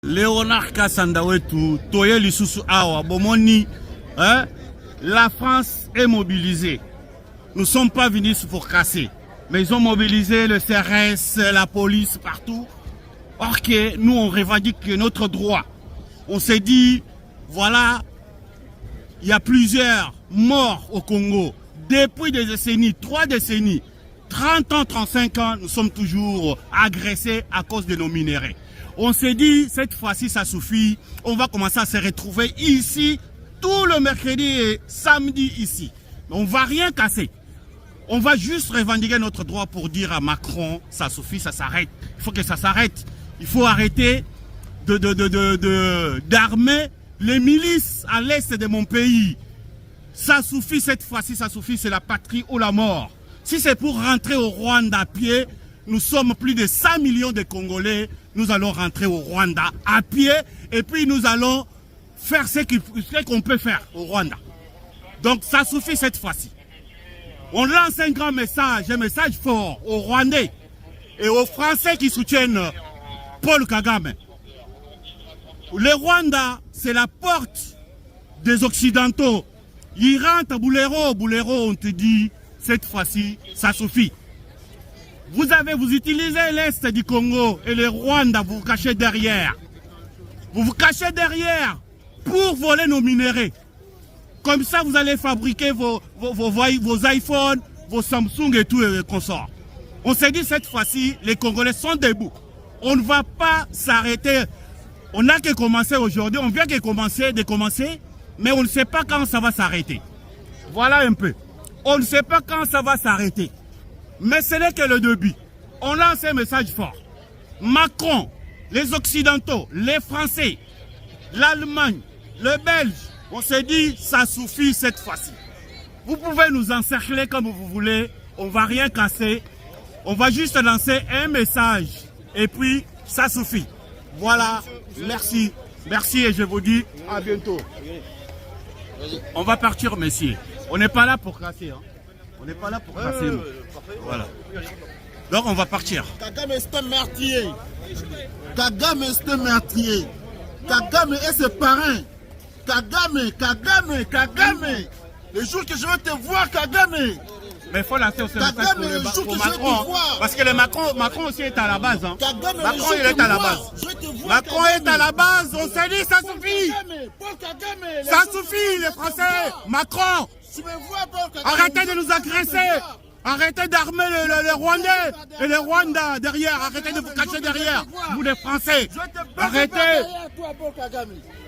Léonard Kassanda wetu toye lisusu awa bomoni, hein? La France est mobilisée. Nous ne sommes pas venus pour casser, mais ils ont mobilisé le CRS, la police partout. Or que nous on revendique notre droit. On s'est dit voilà, il y a plusieurs morts au Congo depuis des décennies, 3 décennies, 30 ans, 35 ans, nous sommes toujours agressés à cause de nos minéraux. On s'est dit, cette fois-ci, ça suffit. On va commencer à se retrouver ici, tout le mercredi et samedi ici. On ne va rien casser. On va juste revendiquer notre droit pour dire à Macron, ça suffit, ça s'arrête. Il faut que ça s'arrête. Il faut arrêter d'armer les milices à l'est de mon pays. Ça suffit cette fois-ci, ça suffit, c'est la patrie ou la mort. Si c'est pour rentrer au Rwanda à pied, nous sommes plus de 100 millions de Congolais, nous allons rentrer au Rwanda à pied et puis nous allons faire ce qu'on peut faire au Rwanda. Donc ça suffit cette fois-ci. On lance un grand message, un message fort aux Rwandais et aux Français qui soutiennent Paul Kagame. Le Rwanda, c'est la porte des Occidentaux. Ils rentrent à Boulero, on te dit, cette fois-ci, ça suffit. Vous utilisez l'Est du Congo et le Rwanda, vous vous cachez derrière. Vous vous cachez derrière pour voler nos minéraux. Comme ça, vous allez fabriquer vos iPhones, vos Samsung et tout et consorts. On s'est dit cette fois-ci, les Congolais sont debout. On ne va pas s'arrêter. On n'a que commencé aujourd'hui, on vient de commencer, mais on ne sait pas quand ça va s'arrêter. Voilà un peu. On ne sait pas quand ça va s'arrêter. Mais ce n'est que le début. On lance un message fort. Macron, les Occidentaux, les Français, l'Allemagne, le Belge, on s'est dit, ça suffit cette fois-ci. Vous pouvez nous encercler comme vous voulez, on ne va rien casser. On va juste lancer un message. Et puis, ça suffit. Voilà, merci. Merci et je vous dis à bientôt. On va partir, messieurs. On n'est pas là pour casser. Hein. On n'est pas là pour casser. Voilà. Donc on va partir. Kagame est un meurtrier. Kagame est un meurtrier. Kagame est ses parrains. Kagame. Le jour que je vais te voir, Kagame. Mais il faut lancer aussi un message pour Macron. Parce que le Macron aussi est à la base. Hein. Macron il est à la base. Macron est à la base. On s'est dit ça suffit. Ça suffit les Français. Macron. Arrêtez de nous agresser. Arrêtez d'armer les Rwandais et les Rwandais derrière. Arrêtez de vous cacher derrière. Vous les Français. Arrêtez.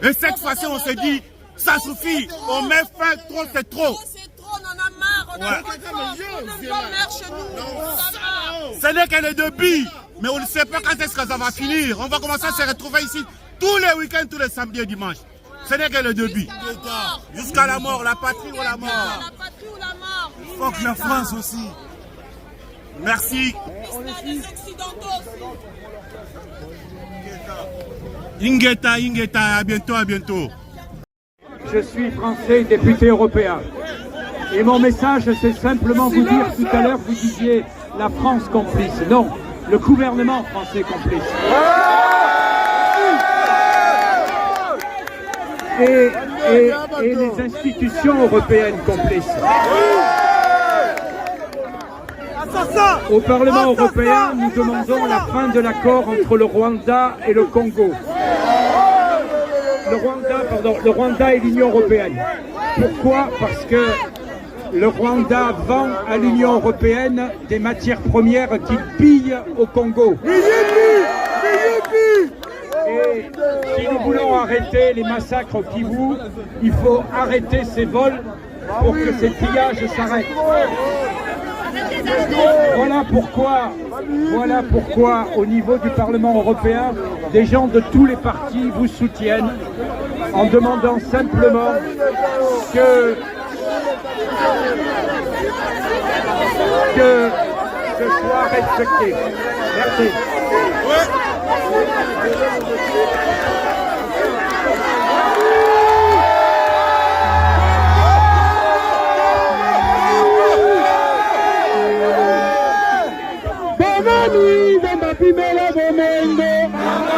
Et cette fois-ci on s'est dit ça suffit. On met fin, trop c'est trop. On en a marre, on a trop de mère chez nous. Ce n'est que le début, mais on ne sait pas quand est-ce que ça va finir. On va commencer à se retrouver ici tous les week-ends, tous les samedis et dimanches. Ce n'est que le début. Jusqu'à la mort, la patrie ou la mort. La patrie ou la mort. Il faut que la France aussi. Merci. Les Occidentaux aussi. Ingeta, à bientôt, à bientôt. Je suis français député européen. Et mon message, c'est simplement vous dire, tout à l'heure, vous disiez la France complice. Non, le gouvernement français complice. Et les institutions européennes complices. Au Parlement européen, nous demandons la fin de l'accord entre le Rwanda et le Congo. Le Rwanda et l'Union européenne. Pourquoi? Parce que le Rwanda vend à l'Union européenne des matières premières qu'il pille au Congo. Et si nous voulons arrêter les massacres au Kivu, il faut arrêter ces vols pour que ces pillages s'arrêtent. Voilà pourquoi, au niveau du Parlement européen, des gens de tous les partis vous soutiennent en demandant simplement que ce soit respecté. Merci.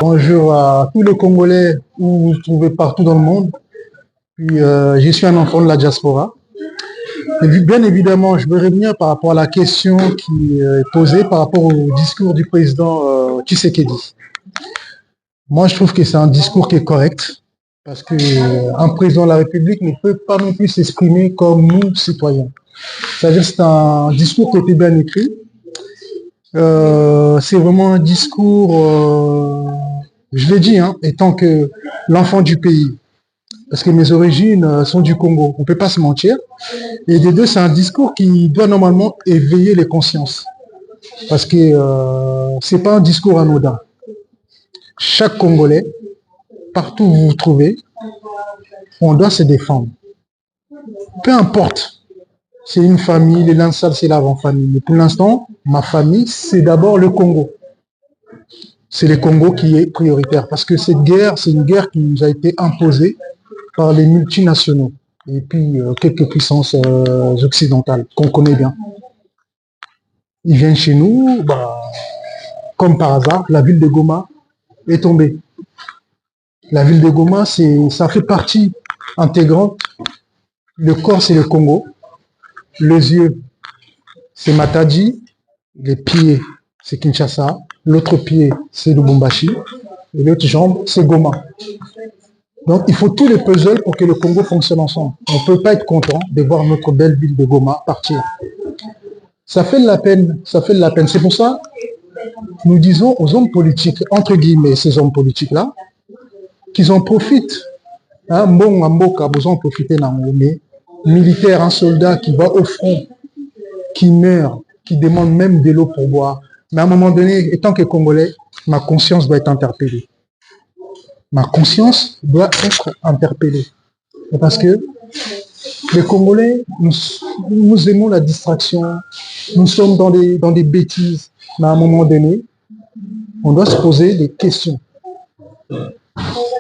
Bonjour à tous les Congolais où vous vous trouvez partout dans le monde. Puis, je suis un enfant de la diaspora. Et bien évidemment, je veux revenir par rapport à la question qui est posée par rapport au discours du président Tshisekedi. Moi, je trouve que c'est un discours qui est correct parce qu'un président de la République ne peut pas non plus s'exprimer comme nous, citoyens. C'est-à-dire que c'est un discours qui a été bien écrit. C'est vraiment un discours, je l'ai dit, étant que l'enfant du pays, parce que mes origines sont du Congo, on ne peut pas se mentir. Et des deux, c'est un discours qui doit normalement éveiller les consciences, parce que c'est pas un discours anodin. Chaque Congolais, partout où vous vous trouvez, on doit se défendre. Peu importe. C'est une famille, les Lansal, c'est l'avant-famille. Mais pour l'instant, ma famille, c'est d'abord le Congo. C'est le Congo qui est prioritaire. Parce que cette guerre, c'est une guerre qui nous a été imposée par les multinationaux. Et puis, quelques puissances occidentales qu'on connaît bien. Ils viennent chez nous, comme par hasard, la ville de Goma est tombée. La ville de Goma, ça fait partie intégrante. Le corps, c'est le Congo. Les yeux, c'est Matadi. Les pieds, c'est Kinshasa. L'autre pied, c'est Lubumbashi. Et l'autre jambe, c'est Goma. Donc, il faut tous les puzzles pour que le Congo fonctionne ensemble. On ne peut pas être content de voir notre belle ville de Goma partir. Ça fait de la peine. Ça fait de la peine. C'est pour ça, nous disons aux hommes politiques, entre guillemets, ces hommes politiques-là, qu'ils en profitent. Bon, Amboka, vous en profitez dans le militaire, un soldat qui va au front, qui meurt, qui demande même de l'eau pour boire. Mais à un moment donné, étant que Congolais, ma conscience doit être interpellée. Ma conscience doit être interpellée. Parce que les Congolais, nous aimons la distraction, nous sommes dans des bêtises. Mais à un moment donné, on doit se poser des questions.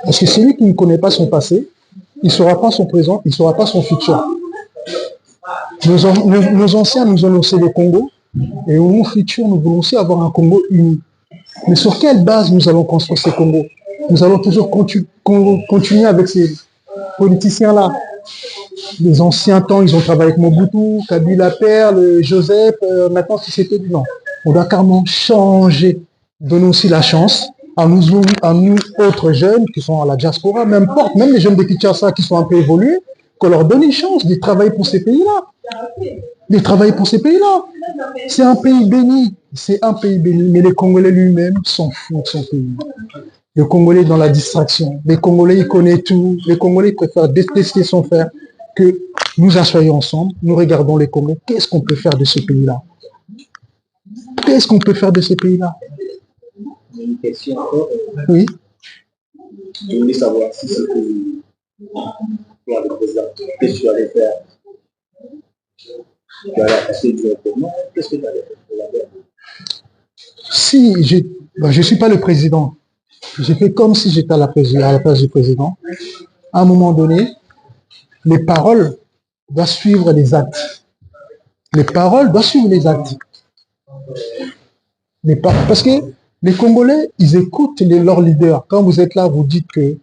Parce que celui qui ne connaît pas son passé, il ne saura pas son présent, il ne saura pas son futur. Nos anciens nous ont laissé le Congo, et au futur, nous voulons aussi avoir un Congo uni. Mais sur quelle base nous allons construire ce Congo? Nous allons toujours continuer avec ces politiciens-là. Les anciens temps, ils ont travaillé avec Mobutu, Kabila Père, Joseph, maintenant si c'était non. On doit carrément changer, donner aussi la chance à nous autres jeunes qui sont à la diaspora, même les jeunes de Kinshasa qui sont un peu évolués, qu'on leur donne une chance de travailler pour ces pays-là. De travailler pour ces pays-là. C'est un pays béni. C'est un pays béni. Mais les Congolais lui-même s'en foutent de son pays. Le Congolais est dans la distraction. Les Congolais, ils connaissent tout. Les Congolais préfèrent détester son frère que nous assoyons ensemble. Nous regardons les Congolais. Qu'est-ce qu'on peut faire de ce pays-là? Qu'est-ce qu'on peut faire de ce pays-là? Une question encore. Oui. Je voulais savoir si c'est pour le président. Qu'est-ce que tu allais faire? Tu allais passer directement. Qu'est-ce que tu allais faire pour la guerre? Si je ne suis pas le président. J'ai fait comme si j'étais à la place du président. À un moment donné, les paroles doivent suivre les actes. Les paroles doivent suivre les actes. Parce que les Congolais, ils écoutent leurs leaders. Quand vous êtes là, vous dites que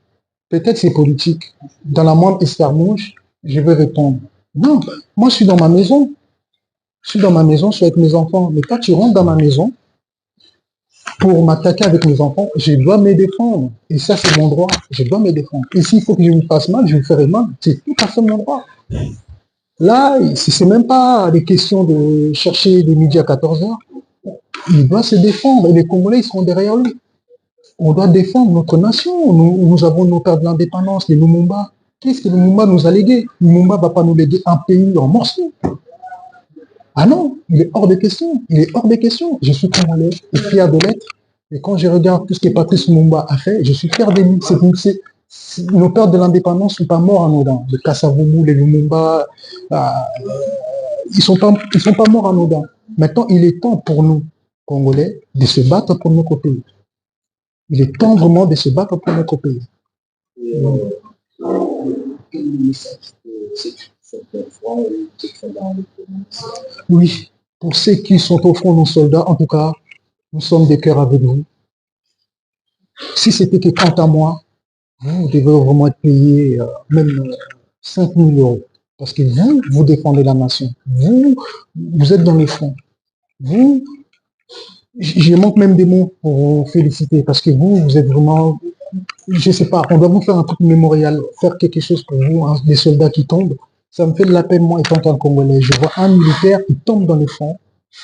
peut-être c'est politique. Dans la moindre escarmouche, je vais répondre. Non, moi je suis dans ma maison. Je suis dans ma maison, je suis avec mes enfants. Mais quand tu rentres dans ma maison, pour m'attaquer avec mes enfants, je dois me défendre. Et ça, c'est mon droit. Je dois me défendre. Et s'il faut que je vous fasse mal, je vous ferai mal. C'est tout à fait mon droit. Là, c'est même pas des questions de chercher des midi à 14h. Il doit se défendre. Et les Congolais, ils seront derrière lui. On doit défendre notre nation. Nous avons nos pères de l'indépendance, les Lumumba, Qu'est-ce que Lumumba nous a légué? Lumumba ne va pas nous léguer un pays en morceaux. Ah non, il est hors de question. Il est hors de question. Je suis congolais et fier de l'être. Et quand je regarde tout ce que Patrice Lumumba a fait, je suis fier de lui. Nos pères de l'indépendance ne sont pas morts anodins. Les Kasavubu, les Lumumba, ils sont pas morts anodins. Maintenant, il est temps pour nous, Congolais, de se battre pour notre pays. Il est temps vraiment de se battre pour notre pays. Oui, pour ceux qui sont au front, nos soldats, en tout cas, nous sommes de cœur avec vous. Si c'était que quant à moi, vous devez vraiment être payé même 5 000 euros. Parce que vous défendez la nation. Vous êtes dans les fronts. Je manque même des mots pour vous féliciter. Parce que vous êtes vraiment, je sais pas, on doit vous faire un truc mémorial, faire quelque chose pour vous, hein, des soldats qui tombent. Ça me fait de la peine, moi, étant qu'un Congolais. Je vois un militaire qui tombe dans les fronts,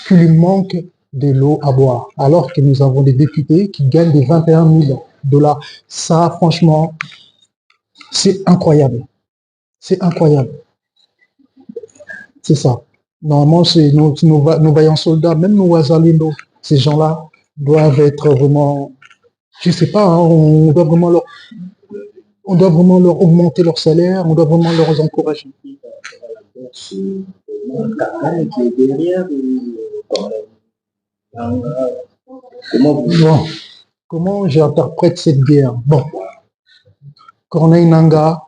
qui lui manque de l'eau à boire. Alors que nous avons des députés qui gagnent des 21 000 $. Ça, franchement, c'est incroyable. C'est incroyable. C'est ça. Normalement, c'est nos vaillants soldats, même nos Wazalendo, ces gens-là doivent être vraiment, je sais pas, hein, on doit vraiment leur augmenter leur salaire, on doit vraiment leur encourager. Comment j'interprète cette guerre? Bon, Corneille Nangaa,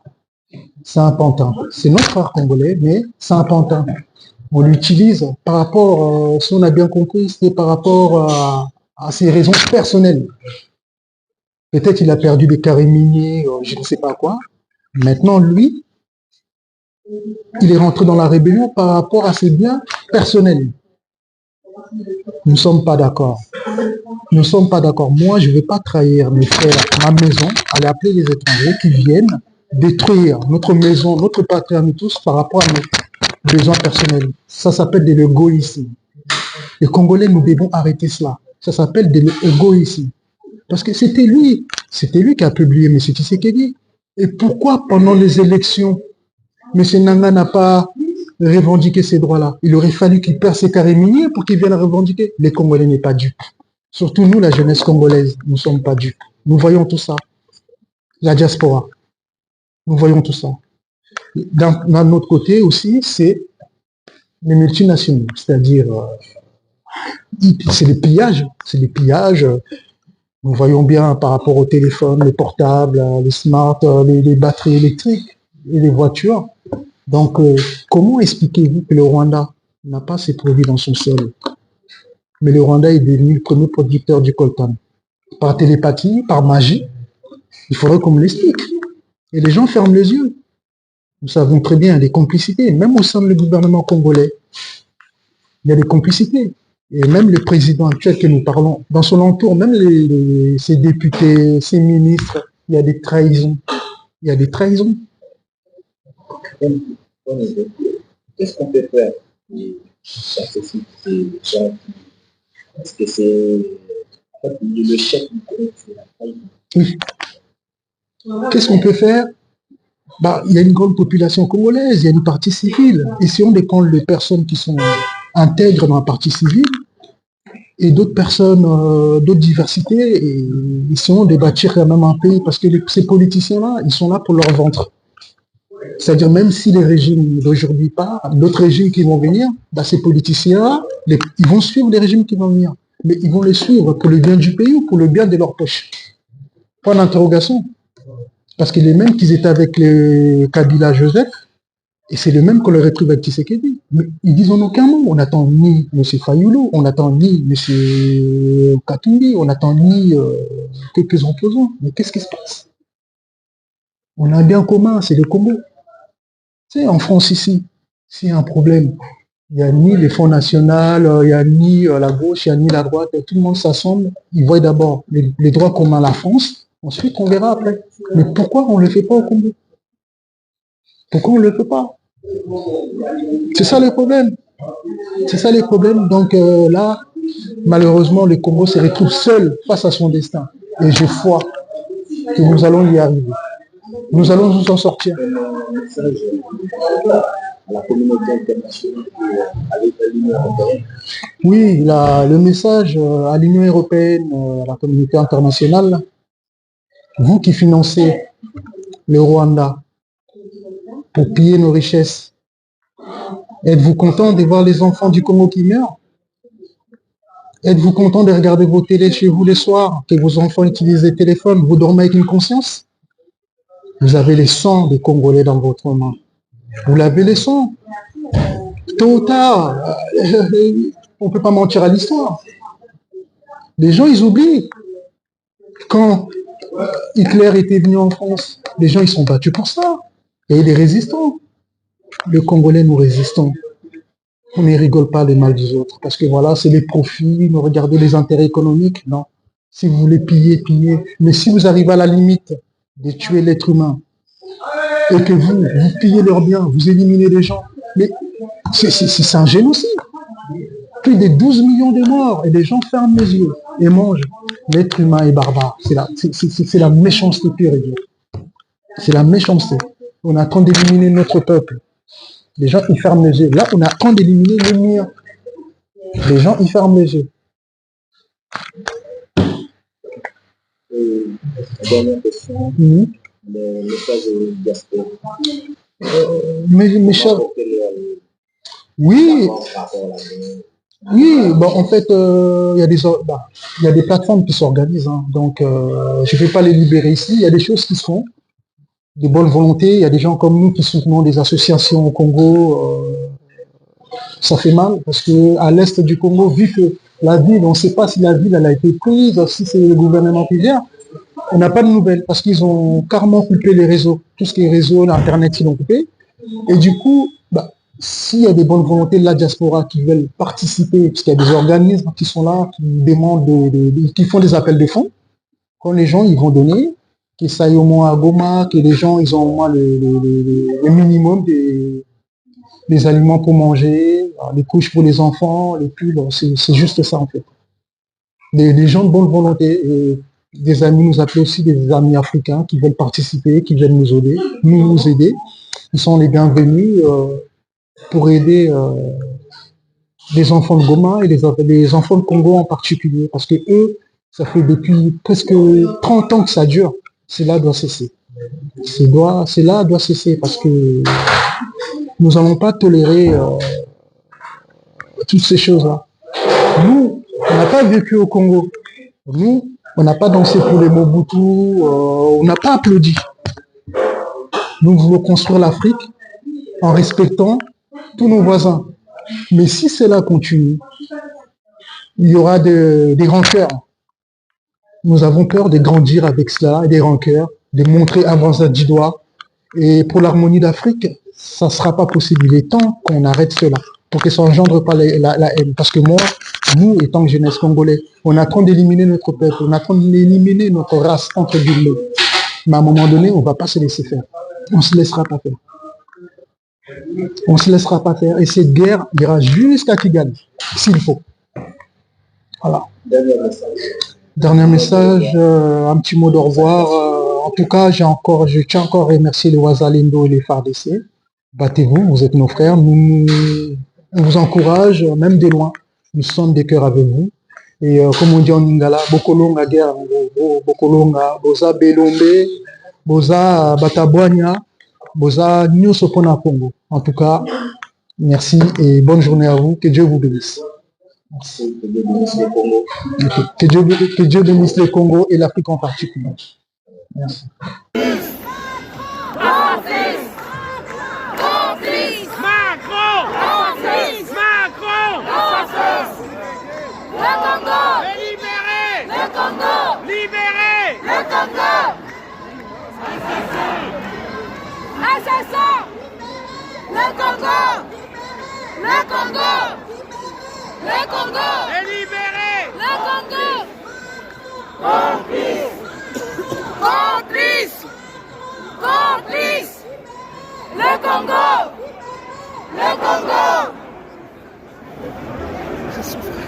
c'est un pantin. C'est notre frère congolais, mais c'est un pantin. On l'utilise par rapport, si on a bien compris, c'est par rapport à ses raisons personnelles. Peut-être il a perdu des carrés miniers, je ne sais pas quoi. Maintenant, lui, il est rentré dans la rébellion par rapport à ses biens personnels. Nous ne sommes pas d'accord. Nous ne sommes pas d'accord. Moi, je ne vais pas trahir mes frères, ma maison, aller appeler les étrangers qui viennent détruire notre maison, notre patrie à nous tous par rapport à nos besoins personnels. Ça s'appelle de l'égoïsme. Les Congolais, nous devons arrêter cela. Ça s'appelle de l'égoïsme. Parce que c'était lui qui a publié M. Tshisekedi. Et pourquoi pendant les élections, M. Nangaa n'a pas revendiqué ces droits-là? Il aurait fallu qu'il perde ses carrés miniers pour qu'il vienne revendiquer. Les Congolais n'est pas dupes. Surtout nous, la jeunesse congolaise, nous ne sommes pas dupes. Nous voyons tout ça. La diaspora. Nous voyons tout ça. D'un autre côté aussi, c'est les multinationaux. C'est-à-dire, c'est des pillages. C'est des pillages. Nous voyons bien par rapport aux téléphones, les portables, les smart, les batteries électriques et les voitures. Donc, comment expliquez-vous que le Rwanda n'a pas ces produits dans son sol? Mais le Rwanda est devenu le premier producteur du coltan. Par télépathie, par magie, il faudrait qu'on me l'explique. Et les gens ferment les yeux. Nous savons très bien, il y a des complicités, même au sein du gouvernement congolais. Il y a des complicités. Et même le président actuel que nous parlons, dans son entour, même ses députés, ses ministres, il y a des trahisons. Il y a des trahisons. Qu'est-ce qu'on peut faire pour ces gens? Est-ce que c'est le chef du groupe, c'est la trahison? Oui. Qu'est-ce qu'on peut faire? Il y a une grande population congolaise, il y a une partie civile. Essayons de prendre les personnes qui sont intègres dans la partie civile et d'autres personnes, d'autres diversités, et essayons de bâtir quand même un pays, parce que ces politiciens-là, ils sont là pour leur ventre. C'est-à-dire, même si les régimes d'aujourd'hui partent, d'autres régimes qui vont venir, ces politiciens-là, ils vont suivre les régimes qui vont venir. Mais ils vont les suivre pour le bien du pays ou pour le bien de leur poche. Point d'interrogation. Parce que les mêmes qu'ils étaient avec le Kabila Joseph, et c'est le même qu'on leur retrouve avec Tshisekedi. Mais ils disent en aucun mot. On n'attend ni M. Fayulu, on n'attend ni M. Katumbi, on n'attend ni quelques opposants. Mais qu'est-ce qui se passe? On a un bien commun, c'est le Congo. Tu sais, en France ici, s'il y a un problème, il n'y a ni les Fonds nationaux, il n'y a ni la gauche, il n'y a ni la droite, tout le monde s'assemble, ils voient d'abord les droits communs à la France, ensuite on verra après. Mais pourquoi on ne le fait pas au Congo? Pourquoi on ne le fait pas? C'est ça le problème. C'est ça les problèmes. Donc là, malheureusement, le Congo se retrouve seul face à son destin. Et je crois que nous allons y arriver. Nous allons nous en sortir. Un message à la communauté internationale et à l'Union européenne. Oui, le message à l'Union européenne, à la communauté internationale, vous qui financez le Rwanda pour piller nos richesses, êtes-vous content de voir les enfants du Congo qui meurent? Êtes-vous content de regarder vos télés chez vous les soirs, que vos enfants utilisent les téléphones, vous dormez avec une conscience? Vous avez les sangs des Congolais dans votre main. Vous lavez les sangs. Tôt ou tard, on ne peut pas mentir à l'histoire. Les gens, ils oublient. Quand Hitler était venu en France, les gens, ils sont battus pour ça. Il y a eu des résistants. Les Congolais, nous résistons. On ne rigole pas des mal des autres. Parce que voilà, c'est les profits, nous regardez les intérêts économiques. Non. Si vous voulez piller, pillez. Mais si vous arrivez à la limite de tuer l'être humain et que vous pillez leurs biens, vous éliminez les gens, mais c'est un génocide. Plus de 12 millions de morts et les gens ferment les yeux et mangent. L'être humain est barbare. C'est la méchanceté pure et dure. C'est la méchanceté. On attend d'éliminer notre peuple. Les gens, ils ferment les yeux. Là, on attend d'éliminer les miens. Les gens, ils ferment les yeux. Dernière question. Mhm. Le message au diaspora. Mes chers... Oui, oui, bon, en fait, il y a des plateformes qui s'organisent, hein, donc je ne vais pas les libérer ici. Il y a des choses qui se font, de bonne volonté. Il y a des gens comme nous qui soutenons des associations au Congo. Ça fait mal parce que à l'est du Congo, vu que la ville, on ne sait pas si la ville elle a été prise, si c'est le gouvernement qui gère, on n'a pas de nouvelles parce qu'ils ont carrément coupé les réseaux. Tout ce qui est réseau, l'internet, ils l'ont coupé. Et du coup, s'il y a des bonnes volontés de la diaspora qui veulent participer, parce qu'il y a des organismes qui sont là, qui demandent, qui font des appels de fonds, quand les gens ils vont donner, qu'ils ça aille au moins à Goma, que les gens ils ont au moins le minimum des aliments pour manger, les couches pour les enfants, les pulls, c'est juste ça en fait. Des gens de bonne volonté, et des amis nous appellent aussi des amis africains qui veulent participer, qui veulent nous aider. Ils sont les bienvenus pour aider les enfants de Goma et les enfants de Congo en particulier, parce que eux, ça fait depuis presque 30 ans que ça dure. Cela doit cesser. Cela doit cesser parce que nous n'allons pas tolérer toutes ces choses-là. Nous, on n'a pas vécu au Congo. Nous, on n'a pas dansé pour les Mobutu, on n'a pas applaudi. Nous voulons construire l'Afrique en respectant tous nos voisins. Mais si cela continue, il y aura des rancœurs. Nous avons peur de grandir avec cela, et des rancœurs, de montrer avancer du doigt. Et pour l'harmonie d'Afrique, ça ne sera pas possible. Il est temps qu'on arrête cela, pour que ça n'engendre pas la haine. Parce que moi, nous, étant jeunesse congolais, on attend d'éliminer notre peuple, on attend d'éliminer notre race, entre guillemets. Mais à un moment donné, on ne va pas se laisser faire. On ne se laissera pas faire. On ne se laissera pas faire. Et cette guerre ira jusqu'à Kigali, s'il faut. Voilà. Dernier message, un petit mot d'au revoir. En tout cas, je tiens encore à remercier les Wazalendo et les FARDC. Battez-vous, vous êtes nos frères. On vous encourage, même de loin. Nous sommes des cœurs avec vous. Et comme on dit en Lingala, Bokolonga guerre, Bokolonga, Boza Belombe, Boza Batabouania, Boza Nyuso Pona Congo. En tout cas, merci et bonne journée à vous. Que Dieu vous bénisse. Merci, que Dieu bénisse le Congo. Okay. Que Dieu bénisse le Congo et l'Afrique en particulier. Merci. Assassin! Le Congo! Le Congo! Le Congo! Et libéré! Le Congo! Complice! Complice! Complice! Le Congo! Le Congo! Je souffre.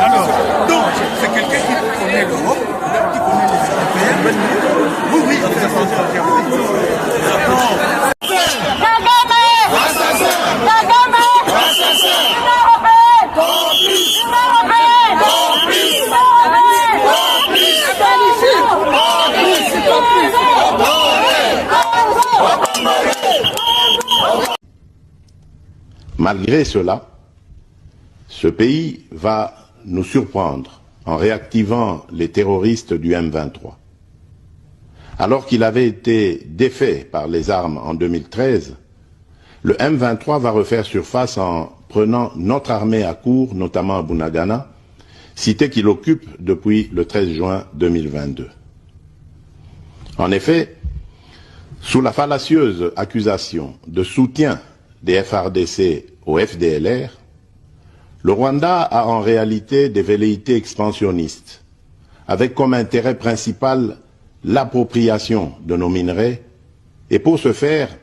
Alors, donc, c'est quelqu'un qui connaît l'Europe, qui connaît les Européens. Oui, oui, Malgré cela, ce pays va nous surprendre en réactivant les terroristes du M23. Alors qu'il avait été défait par les armes en 2013, le M23 va refaire surface en prenant notre armée à court, notamment à Bunagana, cité qu'il occupe depuis le 13 juin 2022. En effet, sous la fallacieuse accusation de soutien des FARDC au FDLR, le Rwanda a en réalité des velléités expansionnistes, avec comme intérêt principal l'appropriation de nos minerais, et pour ce faire,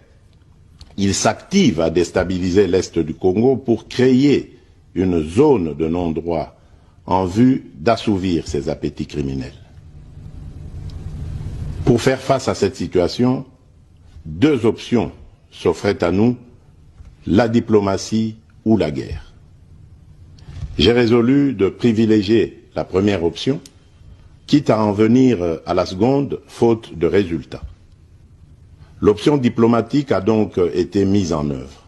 il s'active à déstabiliser l'Est du Congo pour créer une zone de non-droit en vue d'assouvir ses appétits criminels. Pour faire face à cette situation, deux options s'offraient à nous, la diplomatie ou la guerre. J'ai résolu de privilégier la première option, quitte à en venir à la seconde, faute de résultats. L'option diplomatique a donc été mise en œuvre.